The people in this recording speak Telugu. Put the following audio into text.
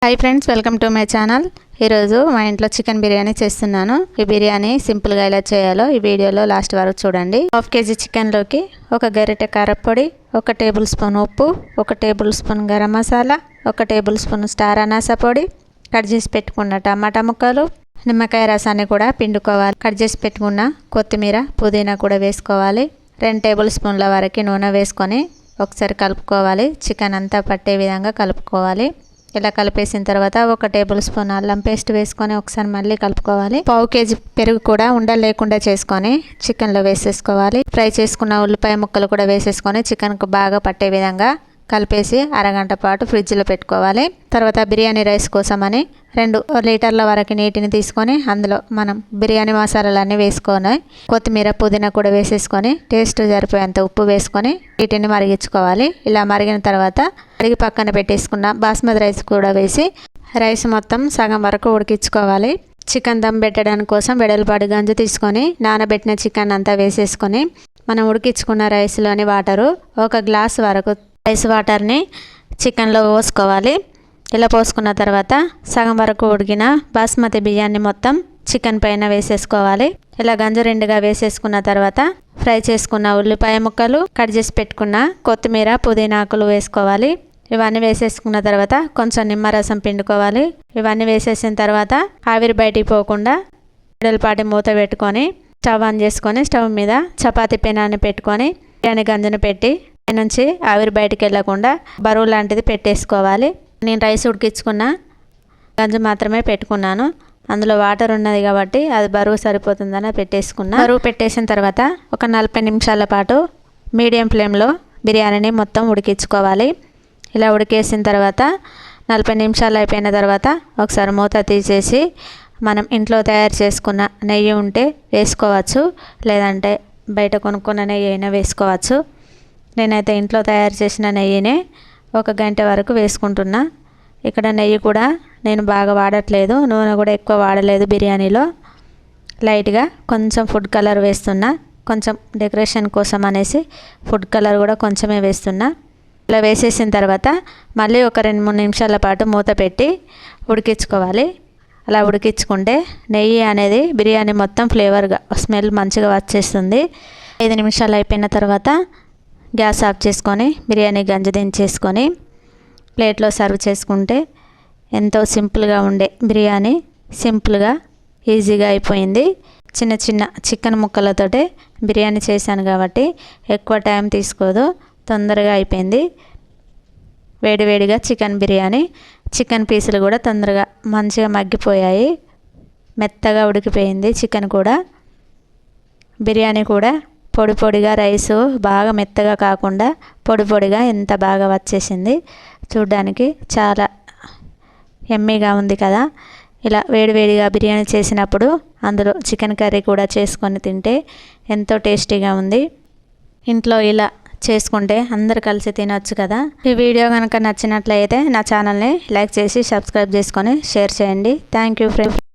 Hi friends, welcome to my channel. ఈరోజు మా ఇంట్లో చికెన్ బిర్యానీ చేస్తున్నాను. ఈ బిర్యానీ సింపుల్గా ఎలా చేయాలో ఈ వీడియోలో లాస్ట్ వరకు చూడండి. 1/2 kg చికెన్లోకి ఒక గరిటె కారపొడి, 1 టేబుల్ స్పూన్ ఉప్పు, 1 table spoon garam masala, 1 table spoon star అనాస పొడి, కట్ చేసి పెట్టుకున్న టమాటా ముక్కలు, నిమ్మకాయ రసాన్ని కూడా పిండుకోవాలి. కట్ చేసి పెట్టుకున్న కొత్తిమీర, పుదీనా కూడా వేసుకోవాలి. 2 టేబుల్ స్పూన్ల వరకు నూనె వేసుకొని ఒకసారి కలుపుకోవాలి. చికెన్ అంతా పట్టే విధంగా కలుపుకోవాలి. ఇలా కలిపేసిన తర్వాత 1 టేబుల్ స్పూన్ అల్లం పేస్ట్ వేసుకొని ఒకసారి మళ్ళీ కలుపుకోవాలి. 1/2 kg పెరుగు కూడా ఉండలు లేకుండా చేసుకొని చికెన్లో వేసేసుకోవాలి. ఫ్రై చేసుకున్న ఉల్లిపాయ ముక్కలు కూడా వేసేసుకొని చికెన్కు బాగా పట్టే విధంగా కలిపేసి అరగంట పాటు ఫ్రిడ్జ్లో పెట్టుకోవాలి. తర్వాత బిర్యానీ రైస్ కోసమని 2 లీటర్ల వరకు నీటిని తీసుకొని అందులో మనం బిర్యానీ మసాలాలన్నీ వేసుకొని కొత్తిమీర, పుదీనా కూడా వేసేసుకొని టేస్ట్ సరిపోయేంత ఉప్పు వేసుకొని వీటిని మరిగించుకోవాలి. ఇలా మరిగిన తర్వాత అడిగి పక్కన పెట్టేసుకున్న బాస్మతి రైస్ కూడా వేసి రైస్ మొత్తం సగం వరకు ఉడికించుకోవాలి. చికెన్ దమ్ పెట్టడానికి కోసం వెడల్పాటి గంజు తీసుకొని నానబెట్టిన చికెన్ అంతా వేసేసుకొని మనం ఉడికించుకున్న రైస్లోని వాటరు 1 గ్లాస్ వరకు రైస్ వాటర్ని చికెన్లో పోసుకోవాలి. ఇలా పోసుకున్న తర్వాత సగం వరకు ఉడికిన బాస్మతి బియ్యాన్ని మొత్తం చికెన్ పైన వేసేసుకోవాలి. ఇలా గంజు రెండుగా వేసేసుకున్న తర్వాత ఫ్రై చేసుకున్న ఉల్లిపాయ ముక్కలు, కట్ చేసి పెట్టుకున్న కొత్తిమీర, పుదీనా ఆకులు వేసుకోవాలి. ఇవన్నీ వేసేసుకున్న తర్వాత కొంచెం నిమ్మరసం పిండుకోవాలి. ఇవన్నీ వేసేసిన తర్వాత ఆవిరి బయటికి పోకుండా వెడల్పాటి మూత పెట్టుకొని స్టవ్ ఆన్ చేసుకొని స్టవ్ మీద చపాతీ పెనాన్ని పెట్టుకొని బిర్యానీ గంజును పెట్టి నుంచి ఆవిరి బయటికి వెళ్ళకుండా బరువు లాంటిది పెట్టేసుకోవాలి. నేను రైస్ ఉడికించుకున్న గంజు మాత్రమే పెట్టుకున్నాను. అందులో వాటర్ ఉన్నది కాబట్టి అది బరువు సరిపోతుందని పెట్టేసుకున్నా. బరువు పెట్టేసిన తర్వాత ఒక 40 నిమిషాల పాటు మీడియం ఫ్లేమ్లో బిర్యానీని మొత్తం ఉడికించుకోవాలి. ఇలా ఉడికేసిన తర్వాత 40 నిమిషాలు అయిపోయిన తర్వాత ఒకసారి మూత తీసేసి మనం ఇంట్లో తయారు చేసుకున్న నెయ్యి ఉంటే వేసుకోవచ్చు, లేదంటే బయట కొనుక్కున్న నెయ్యి అయినా వేసుకోవచ్చు. నేనైతే ఇంట్లో తయారు చేసిన నెయ్యినే 1 గంట వరకు వేసుకుంటున్నా. ఇక్కడ నెయ్యి కూడా నేను బాగా వాడట్లేదు, నూనె కూడా ఎక్కువ వాడలేదు. బిర్యానీలో లైట్గా కొంచెం ఫుడ్ కలర్ వేస్తున్నా, కొంచెం డెకరేషన్ కోసం అనేసి ఫుడ్ కలర్ కూడా కొంచెమే వేస్తున్నా. ఇలా వేసేసిన తర్వాత మళ్ళీ ఒక 2-3 నిమిషాల పాటు మూత పెట్టి ఉడికించుకోవాలి. అలా ఉడికించుకుంటే నెయ్యి అనేది బిర్యానీ మొత్తం ఫ్లేవర్గా స్మెల్ మంచిగా వచ్చేస్తుంది. 5 నిమిషాలు అయిపోయిన తర్వాత గ్యాస్ ఆఫ్ చేసుకొని బిర్యానీ గంజు దించేసుకొని ప్లేట్లో సర్వ్ చేసుకుంటే ఎంతో సింపుల్గా ఉండే బిర్యానీ సింపుల్గా ఈజీగా అయిపోయింది. చిన్న చిన్న చికెన్ ముక్కలతోటే బిర్యానీ చేశాను కాబట్టి ఎక్కువ టైం తీసుకోదు, తొందరగా అయిపోయింది. వేడివేడిగా చికెన్ బిర్యానీ, చికెన్ పీసులు కూడా తొందరగా మంచిగా మగ్గిపోయాయి, మెత్తగా ఉడికిపోయింది చికెన్ కూడా. బిర్యానీ కూడా పొడి పొడిగా, రైసు బాగా మెత్తగా కాకుండా పొడి పొడిగా ఎంత బాగా వచ్చేసింది. చూడ్డానికి చాలా యమ్మీగా ఉంది కదా. ఇలా వేడివేడిగా బిర్యానీ చేసినప్పుడు అందులో చికెన్ కర్రీ కూడా చేసుకొని తింటే ఎంతో టేస్టీగా ఉంది. ఇంట్లో ఇలా చేసుకుంటే అందరు కలిసి తినొచ్చు కదా. ఈ వీడియో కనుక నచ్చినట్లయితే నా ఛానల్ని లైక్ చేసి సబ్స్క్రైబ్ చేసుకొని షేర్ చేయండి. Thank you friends.